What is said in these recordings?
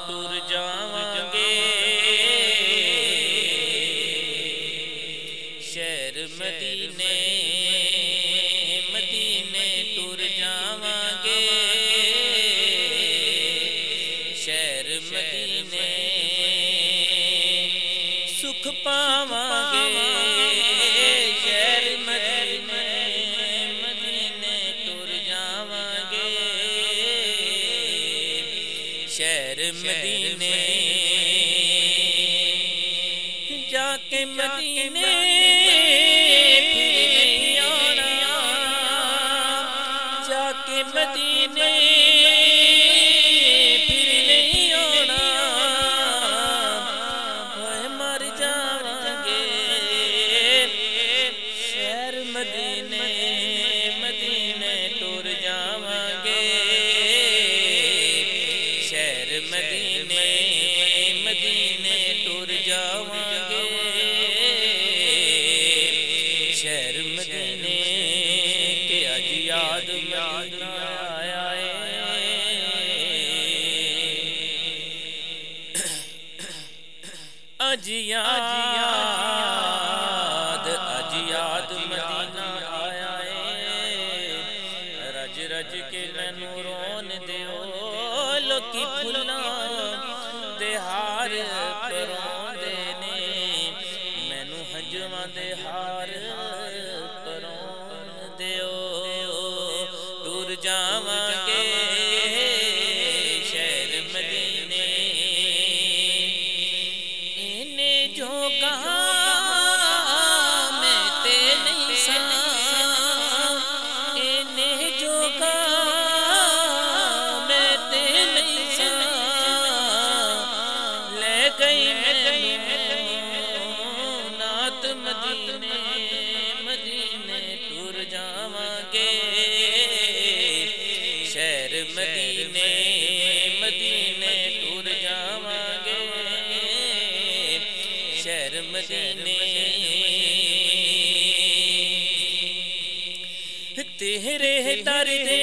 ਟੁਰ ਜਾਵਾਂਗੇ ਸ਼ਹਿਰ ਮਦੀਨੇ ਮਦੀਨੇ ਟੁਰ ਜਾਵਾਂਗੇ ਸ਼ਹਿਰ ਮਦੀਨੇ ਸੁਖ ਪਾਵਾਂਗੇ ਸ਼ਹਿਰ ਮਦੀਨੇ ਮਦੀਨੇ ਟੁਰ ਜਾਵਾਂਗੇ شہر مدینے جا کے مدینے پھر نہیں آنا جا کے مدینے پھر نہیں آنا مر جاواں گے شہر مدینے مدینے ٹر جاواں گے شہر مدینے مدینے ٹر جاواں گے شہر مدینے کے اج یاد مدینہ آیا ہے اج یاد مدینہ آیا ہے رج رج کے مینوں رون دیو لوکی پھلاں دے ہار پروندے نے مینوں ہنجواں دے ہار پروندیو ٹر جاواں گے شہر مدینے اینے جو کہاں میں تے نہیں سا اینے جو نات مدینے مدینے ٹر جاواں گے شہر مدینے مدینے ٹر جاواں گے شہر مدینے تیرے در دے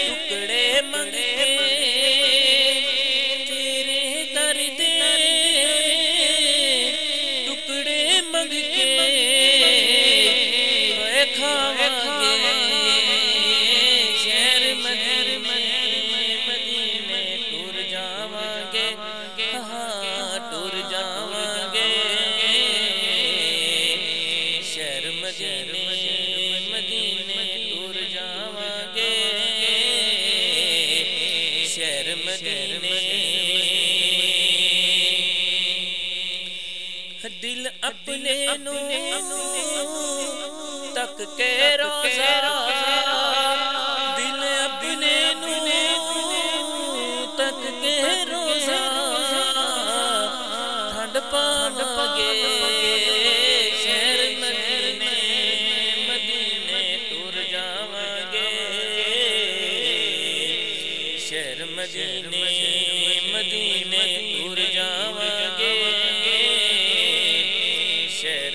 ٹکڑے منگے شہر مدینے مدینے ٹر جاواں گے ہاں ٹر جاواں گے شہر مدینے مدینے ٹر جاواں گے شہر مدینے دل اپنے نو تک کے روزہ دل اپنے نو تک کے روزہ ٹھنڈ پاواں گے شہر مدینے مدینے ٹر جاواں گے شہر مدینے مدینے ٹر جاواں گے شہر